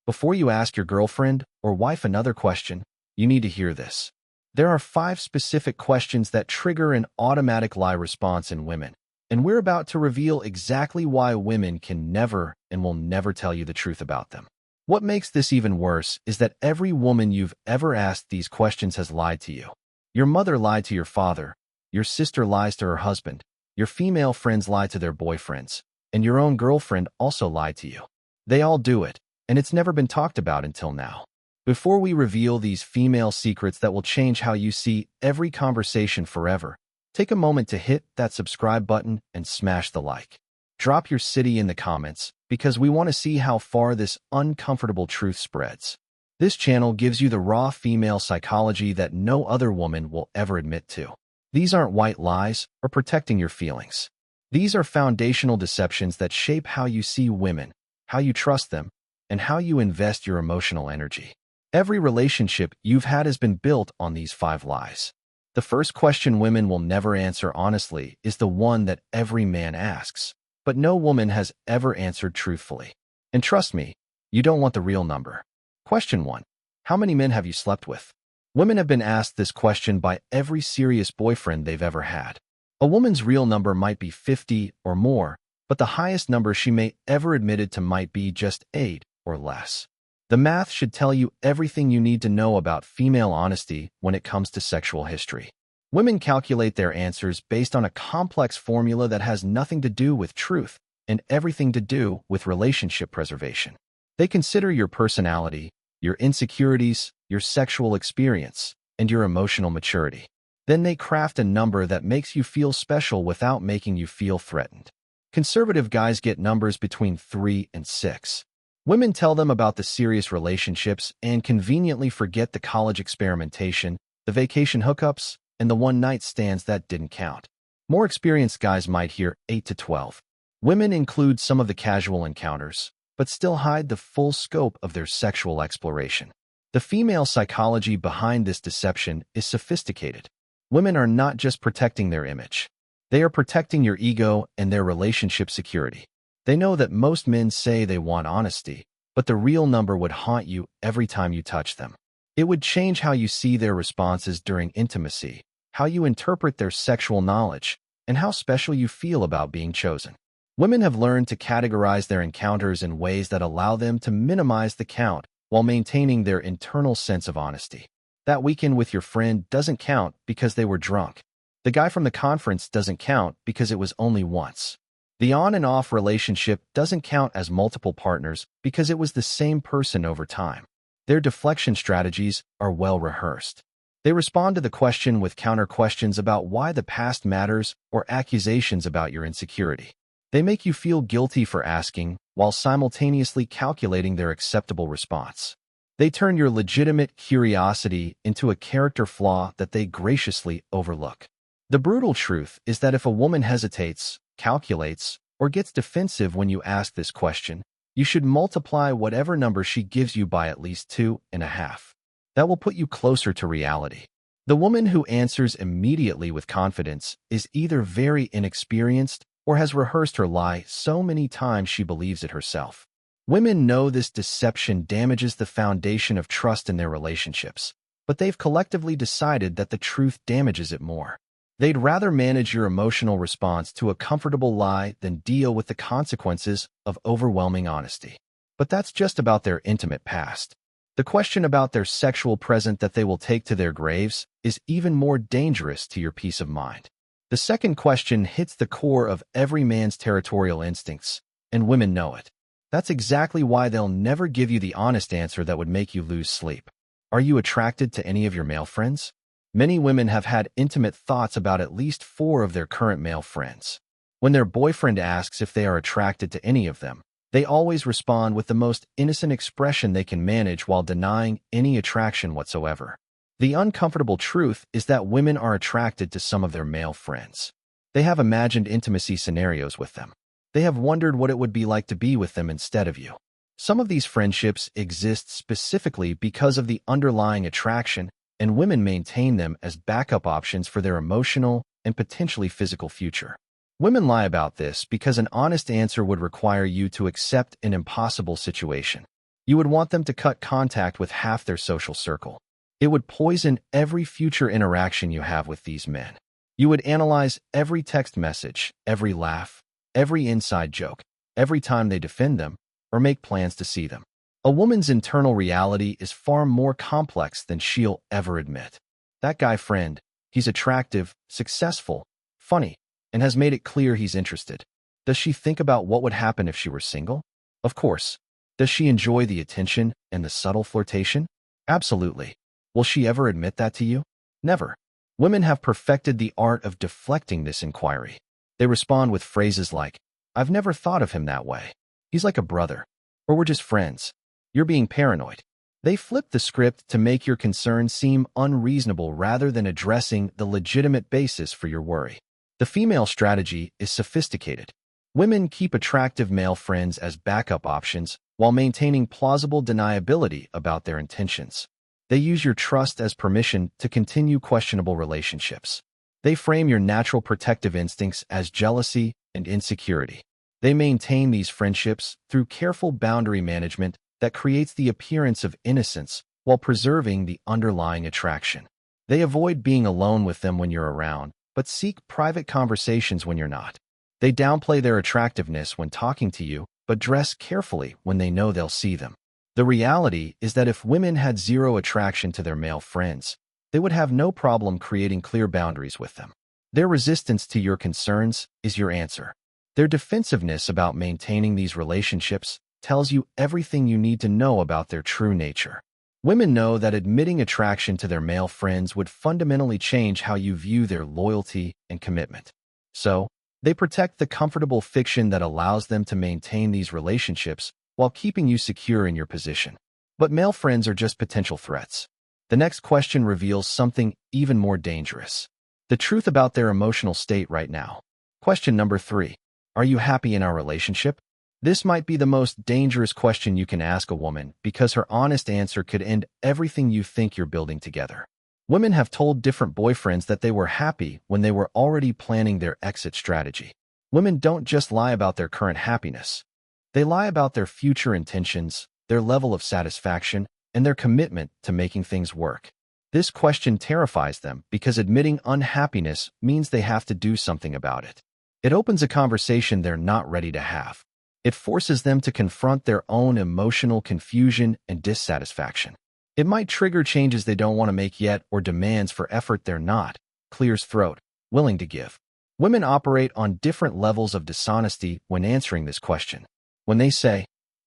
Before you ask your girlfriend or wife another question, you need to hear this. There are 5 specific questions that trigger an automatic lie response in women, and we're about to reveal exactly why women can never and will never tell you the truth about them. What makes this even worse is that every woman you've ever asked these questions has lied to you. Your mother lied to your father, your sister lies to her husband, your female friends lie to their boyfriends, and your own girlfriend also lied to you. They all do it, and it's never been talked about until now. Before we reveal these female secrets that will change how you see every conversation forever, take a moment to hit that subscribe button and smash the like. Drop your city in the comments, because we want to see how far this uncomfortable truth spreads. This channel gives you the raw female psychology that no other woman will ever admit to. These aren't white lies or protecting your feelings. These are foundational deceptions that shape how you see women, how you trust them, and how you invest your emotional energy. Every relationship you've had has been built on these 5 lies. The first question women will never answer honestly is the one that every man asks, but no woman has ever answered truthfully. And trust me, you don't want the real number. Question 1. How many men have you slept with? Women have been asked this question by every serious boyfriend they've ever had. A woman's real number might be 50 or more, but the highest number she may ever admitted to might be just 8 or less. The math should tell you everything you need to know about female honesty when it comes to sexual history. Women calculate their answers based on a complex formula that has nothing to do with truth and everything to do with relationship preservation. They consider your personality, your insecurities, your sexual experience, and your emotional maturity. Then they craft a number that makes you feel special without making you feel threatened. Conservative guys get numbers between 3 and 6. Women tell them about the serious relationships and conveniently forget the college experimentation, the vacation hookups, and the one-night stands that didn't count. More experienced guys might hear 8 to 12. Women include some of the casual encounters, but still hide the full scope of their sexual exploration. The female psychology behind this deception is sophisticated. Women are not just protecting their image. They are protecting your ego and their relationship security. They know that most men say they want honesty, but the real number would haunt you every time you touch them. It would change how you see their responses during intimacy, how you interpret their sexual knowledge, and how special you feel about being chosen. Women have learned to categorize their encounters in ways that allow them to minimize the count while maintaining their internal sense of honesty. That weekend with your friend doesn't count because they were drunk. The guy from the conference doesn't count because it was only once. The on and off relationship doesn't count as multiple partners because it was the same person over time. Their deflection strategies are well rehearsed. They respond to the question with counter questions about why the past matters or accusations about your insecurity. They make you feel guilty for asking while simultaneously calculating their acceptable response. They turn your legitimate curiosity into a character flaw that they graciously overlook. The brutal truth is that if a woman hesitates, calculates, or gets defensive when you ask this question, you should multiply whatever number she gives you by at least 2.5. That will put you closer to reality. The woman who answers immediately with confidence is either very inexperienced or has rehearsed her lie so many times she believes it herself. Women know this deception damages the foundation of trust in their relationships, but they've collectively decided that the truth damages it more. They'd rather manage your emotional response to a comfortable lie than deal with the consequences of overwhelming honesty. But that's just about their intimate past. The question about their sexual present that they will take to their graves is even more dangerous to your peace of mind. The second question hits the core of every man's territorial instincts, and women know it. That's exactly why they'll never give you the honest answer that would make you lose sleep. Are you attracted to any of your male friends? Many women have had intimate thoughts about at least 4 of their current male friends. When their boyfriend asks if they are attracted to any of them, they always respond with the most innocent expression they can manage while denying any attraction whatsoever. The uncomfortable truth is that women are attracted to some of their male friends. They have imagined intimacy scenarios with them. They have wondered what it would be like to be with them instead of you. Some of these friendships exist specifically because of the underlying attraction, and women maintain them as backup options for their emotional and potentially physical future. Women lie about this because an honest answer would require you to accept an impossible situation. You would want them to cut contact with half their social circle. It would poison every future interaction you have with these men. You would analyze every text message, every laugh, every inside joke, every time they defend them or make plans to see them. A woman's internal reality is far more complex than she'll ever admit. That guy friend, he's attractive, successful, funny, and has made it clear he's interested. Does she think about what would happen if she were single? Of course. Does she enjoy the attention and the subtle flirtation? Absolutely. Will she ever admit that to you? Never. Women have perfected the art of deflecting this inquiry. They respond with phrases like, "I've never thought of him that way. He's like a brother." Or "We're just friends. You're being paranoid." They flip the script to make your concern seem unreasonable rather than addressing the legitimate basis for your worry. The female strategy is sophisticated. Women keep attractive male friends as backup options while maintaining plausible deniability about their intentions. They use your trust as permission to continue questionable relationships. They frame your natural protective instincts as jealousy and insecurity. They maintain these friendships through careful boundary management that creates the appearance of innocence while preserving the underlying attraction. They avoid being alone with them when you're around, but seek private conversations when you're not. They downplay their attractiveness when talking to you, but dress carefully when they know they'll see them. The reality is that if women had zero attraction to their male friends, they would have no problem creating clear boundaries with them. Their resistance to your concerns is your answer. Their defensiveness about maintaining these relationships tells you everything you need to know about their true nature. Women know that admitting attraction to their male friends would fundamentally change how you view their loyalty and commitment. So, they protect the comfortable fiction that allows them to maintain these relationships while keeping you secure in your position. But male friends are just potential threats. The next question reveals something even more dangerous: the truth about their emotional state right now. Question number 3. Are you happy in our relationship? This might be the most dangerous question you can ask a woman because her honest answer could end everything you think you're building together. Women have told different boyfriends that they were happy when they were already planning their exit strategy. Women don't just lie about their current happiness. They lie about their future intentions, their level of satisfaction, and their commitment to making things work. This question terrifies them because admitting unhappiness means they have to do something about it. It opens a conversation they're not ready to have. It forces them to confront their own emotional confusion and dissatisfaction. It might trigger changes they don't want to make yet or demands for effort they're not, clears throat, willing to give. Women operate on different levels of dishonesty when answering this question. When they say,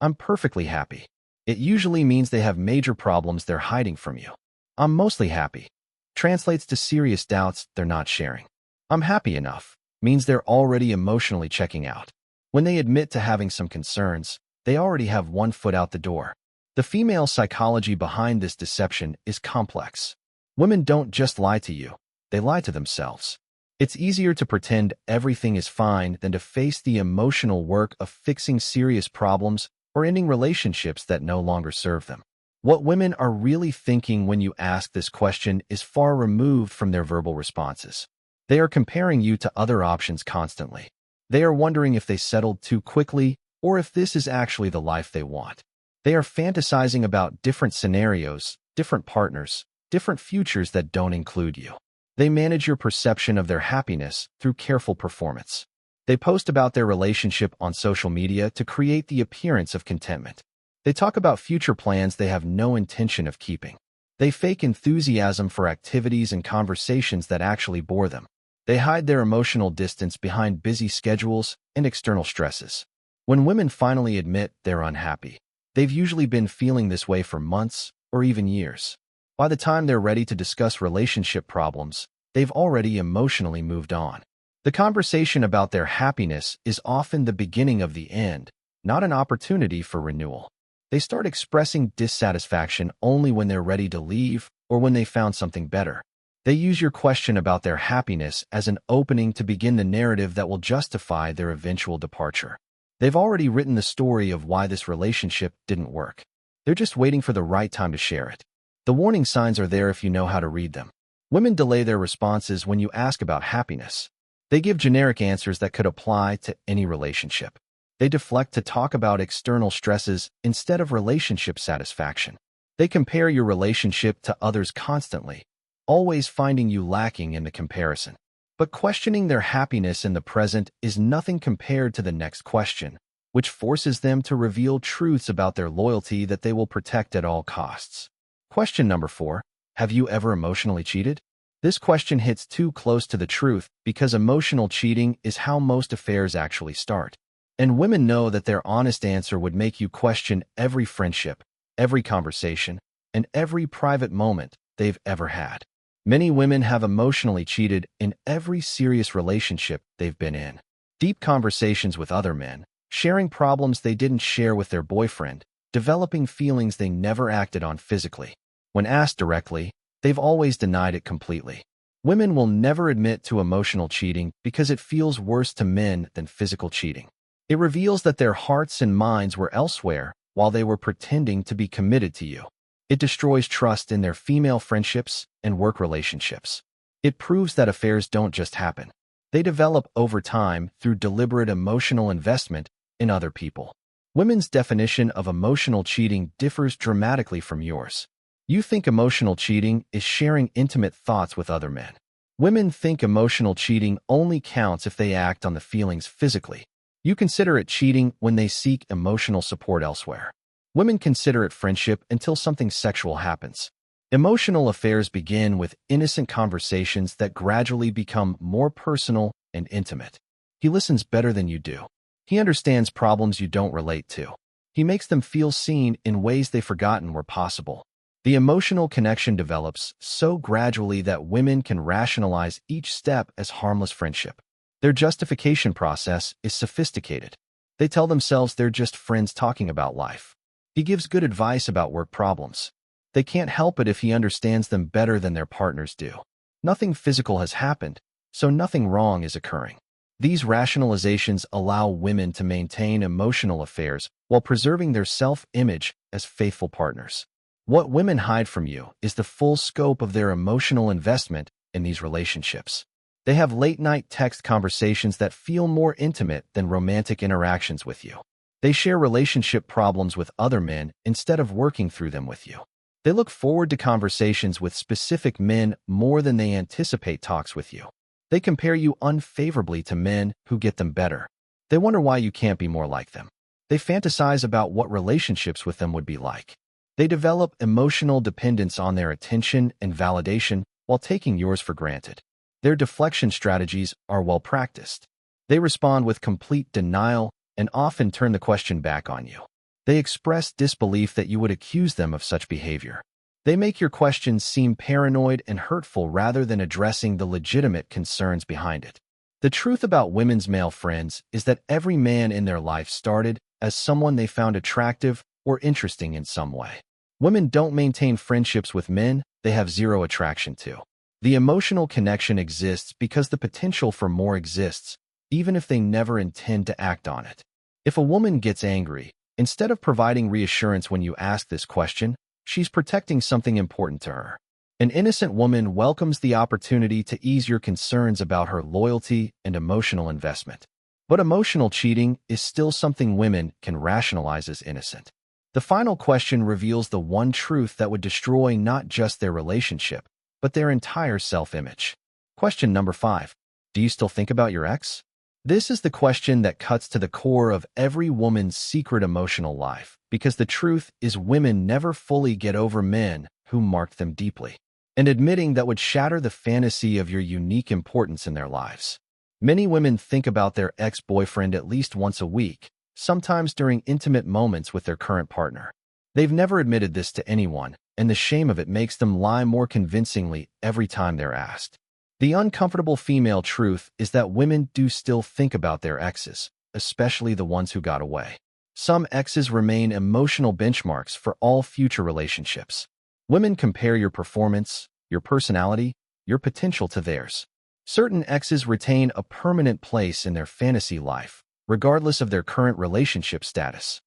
"I'm perfectly happy," it usually means they have major problems they're hiding from you. "I'm mostly happy" translates to serious doubts they're not sharing. "I'm happy enough" means they're already emotionally checking out. When they admit to having some concerns, they already have one foot out the door. The female psychology behind this deception is complex. Women don't just lie to you, they lie to themselves. It's easier to pretend everything is fine than to face the emotional work of fixing serious problems or ending relationships that no longer serve them. What women are really thinking when you ask this question is far removed from their verbal responses. They are comparing you to other options constantly. They are wondering if they settled too quickly or if this is actually the life they want. They are fantasizing about different scenarios, different partners, different futures that don't include you. They manage your perception of their happiness through careful performance. They post about their relationship on social media to create the appearance of contentment. They talk about future plans they have no intention of keeping. They fake enthusiasm for activities and conversations that actually bore them. They hide their emotional distance behind busy schedules and external stresses. When women finally admit they're unhappy, they've usually been feeling this way for months or even years. By the time they're ready to discuss relationship problems, they've already emotionally moved on. The conversation about their happiness is often the beginning of the end, not an opportunity for renewal. They start expressing dissatisfaction only when they're ready to leave or when they found something better. They use your question about their happiness as an opening to begin the narrative that will justify their eventual departure. They've already written the story of why this relationship didn't work. They're just waiting for the right time to share it. The warning signs are there if you know how to read them. Women delay their responses when you ask about happiness. They give generic answers that could apply to any relationship. They deflect to talk about external stresses instead of relationship satisfaction. They compare your relationship to others constantly, always finding you lacking in the comparison. But questioning their happiness in the present is nothing compared to the next question, which forces them to reveal truths about their loyalty that they will protect at all costs. Question number 4. Have you ever emotionally cheated? This question hits too close to the truth because emotional cheating is how most affairs actually start. And women know that their honest answer would make you question every friendship, every conversation, and every private moment they've ever had. Many women have emotionally cheated in every serious relationship they've been in. Deep conversations with other men, sharing problems they didn't share with their boyfriend, developing feelings they never acted on physically. When asked directly, they've always denied it completely. Women will never admit to emotional cheating because it feels worse to men than physical cheating. It reveals that their hearts and minds were elsewhere while they were pretending to be committed to you. It destroys trust in their female friendships and work relationships. It proves that affairs don't just happen. They develop over time through deliberate emotional investment in other people. Women's definition of emotional cheating differs dramatically from yours. You think emotional cheating is sharing intimate thoughts with other men. Women think emotional cheating only counts if they act on the feelings physically. You consider it cheating when they seek emotional support elsewhere. Women consider it friendship until something sexual happens. Emotional affairs begin with innocent conversations that gradually become more personal and intimate. He listens better than you do. He understands problems you don't relate to. He makes them feel seen in ways they've forgotten were possible. The emotional connection develops so gradually that women can rationalize each step as harmless friendship. Their justification process is sophisticated. They tell themselves they're just friends talking about life. He gives good advice about work problems. They can't help it if he understands them better than their partners do. Nothing physical has happened, so nothing wrong is occurring. These rationalizations allow women to maintain emotional affairs while preserving their self-image as faithful partners. What women hide from you is the full scope of their emotional investment in these relationships. They have late-night text conversations that feel more intimate than romantic interactions with you. They share relationship problems with other men instead of working through them with you. They look forward to conversations with specific men more than they anticipate talks with you. They compare you unfavorably to men who get them better. They wonder why you can't be more like them. They fantasize about what relationships with them would be like. They develop emotional dependence on their attention and validation while taking yours for granted. Their deflection strategies are well practiced. They respond with complete denial and often turn the question back on you. They express disbelief that you would accuse them of such behavior. They make your questions seem paranoid and hurtful rather than addressing the legitimate concerns behind it. The truth about women's male friends is that every man in their life started as someone they found attractive or interesting in some way. Women don't maintain friendships with men they have zero attraction to. The emotional connection exists because the potential for more exists, even if they never intend to act on it. If a woman gets angry, instead of providing reassurance when you ask this question, she's protecting something important to her. An innocent woman welcomes the opportunity to ease your concerns about her loyalty and emotional investment. But emotional cheating is still something women can rationalize as innocent. The final question reveals the one truth that would destroy not just their relationship, but their entire self-image. Question number 5. Do you still think about your ex? This is the question that cuts to the core of every woman's secret emotional life, because the truth is women never fully get over men who marked them deeply. And admitting that would shatter the fantasy of your unique importance in their lives. Many women think about their ex-boyfriend at least once a week, sometimes during intimate moments with their current partner. They've never admitted this to anyone, and the shame of it makes them lie more convincingly every time they're asked. The uncomfortable female truth is that women do still think about their exes, especially the ones who got away. Some exes remain emotional benchmarks for all future relationships. Women compare your performance, your personality, your potential to theirs. Certain exes retain a permanent place in their fantasy life, regardless of their current relationship status.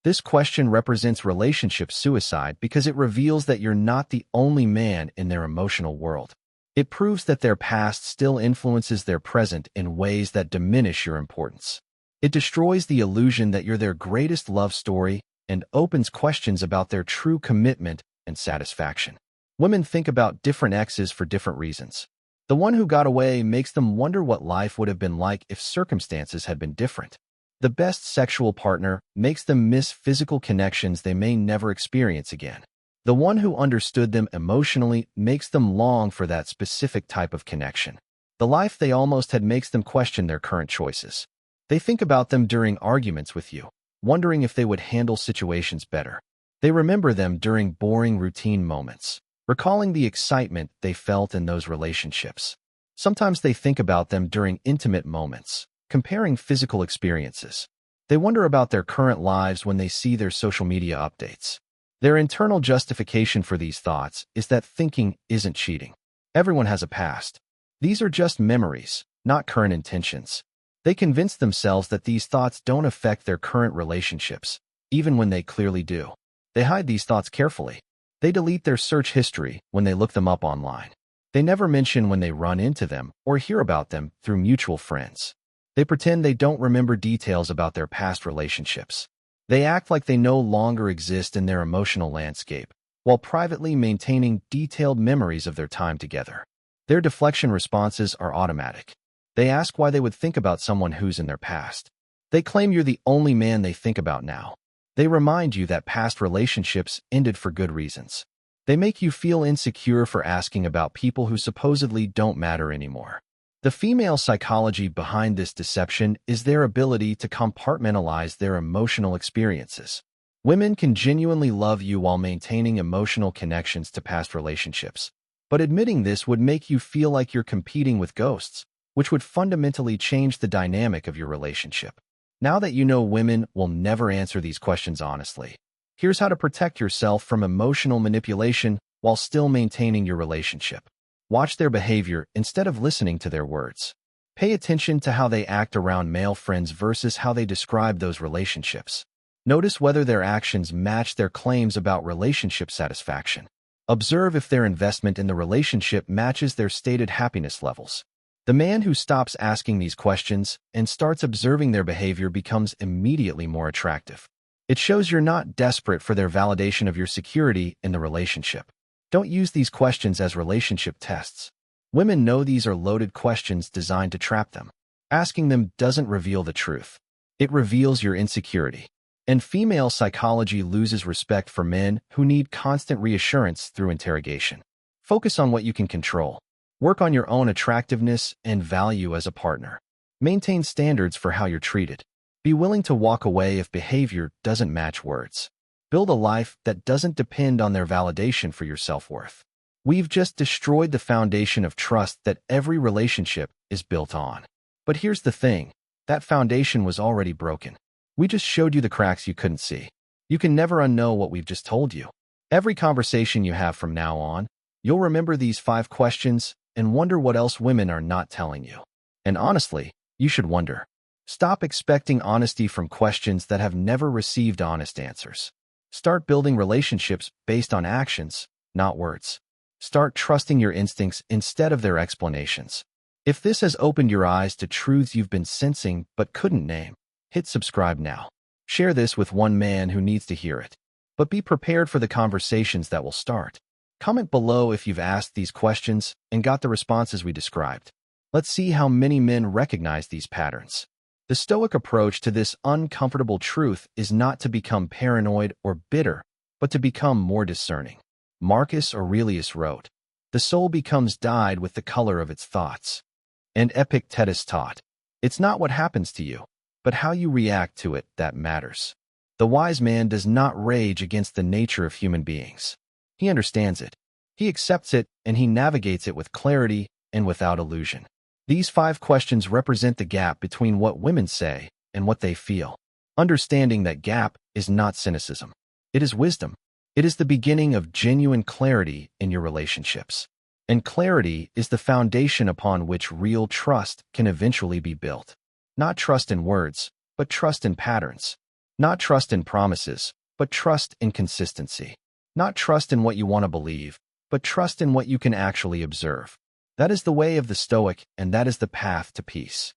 This question represents relationship suicide because it reveals that you're not the only man in their emotional world. It proves that their past still influences their present in ways that diminish your importance. It destroys the illusion that you're their greatest love story and opens questions about their true commitment and satisfaction. Women think about different exes for different reasons. The one who got away makes them wonder what life would have been like if circumstances had been different. The best sexual partner makes them miss physical connections they may never experience again. The one who understood them emotionally makes them long for that specific type of connection. The life they almost had makes them question their current choices. They think about them during arguments with you, wondering if they would handle situations better. They remember them during boring routine moments, recalling the excitement they felt in those relationships. Sometimes they think about them during intimate moments, comparing physical experiences. They wonder about their current lives when they see their social media updates. Their internal justification for these thoughts is that thinking isn't cheating. Everyone has a past. These are just memories, not current intentions. They convince themselves that these thoughts don't affect their current relationships, even when they clearly do. They hide these thoughts carefully. They delete their search history when they look them up online. They never mention when they run into them or hear about them through mutual friends. They pretend they don't remember details about their past relationships. They act like they no longer exist in their emotional landscape, while privately maintaining detailed memories of their time together. Their deflection responses are automatic. They ask why they would think about someone who's in their past. They claim you're the only man they think about now. They remind you that past relationships ended for good reasons. They make you feel insecure for asking about people who supposedly don't matter anymore. The female psychology behind this deception is their ability to compartmentalize their emotional experiences. Women can genuinely love you while maintaining emotional connections to past relationships. But admitting this would make you feel like you're competing with ghosts, which would fundamentally change the dynamic of your relationship. Now that you know women will never answer these questions honestly, here's how to protect yourself from emotional manipulation while still maintaining your relationship. Watch their behavior instead of listening to their words. Pay attention to how they act around male friends versus how they describe those relationships. Notice whether their actions match their claims about relationship satisfaction. Observe if their investment in the relationship matches their stated happiness levels. The man who stops asking these questions and starts observing their behavior becomes immediately more attractive. It shows you're not desperate for their validation of your security in the relationship. Don't use these questions as relationship tests. Women know these are loaded questions designed to trap them. Asking them doesn't reveal the truth. It reveals your insecurity. And female psychology loses respect for men who need constant reassurance through interrogation. Focus on what you can control. Work on your own attractiveness and value as a partner. Maintain standards for how you're treated. Be willing to walk away if behavior doesn't match words. Build a life that doesn't depend on their validation for your self-worth. We've just destroyed the foundation of trust that every relationship is built on. But here's the thing, that foundation was already broken. We just showed you the cracks you couldn't see. You can never unknow what we've just told you. Every conversation you have from now on, you'll remember these 5 questions and wonder what else women are not telling you. And honestly, you should wonder. Stop expecting honesty from questions that have never received honest answers. Start building relationships based on actions, not words. Start trusting your instincts instead of their explanations. If this has opened your eyes to truths you've been sensing but couldn't name, hit subscribe now. Share this with one man who needs to hear it. But be prepared for the conversations that will start. Comment below if you've asked these questions and got the responses we described. Let's see how many men recognize these patterns. The Stoic approach to this uncomfortable truth is not to become paranoid or bitter, but to become more discerning. Marcus Aurelius wrote, "The soul becomes dyed with the color of its thoughts." And Epictetus taught, "It's not what happens to you, but how you react to it that matters." The wise man does not rage against the nature of human beings. He understands it. He accepts it, and he navigates it with clarity and without illusion. These 5 questions represent the gap between what women say and what they feel. Understanding that gap is not cynicism. It is wisdom. It is the beginning of genuine clarity in your relationships. And clarity is the foundation upon which real trust can eventually be built. Not trust in words, but trust in patterns. Not trust in promises, but trust in consistency. Not trust in what you want to believe, but trust in what you can actually observe. That is the way of the Stoic, and that is the path to peace.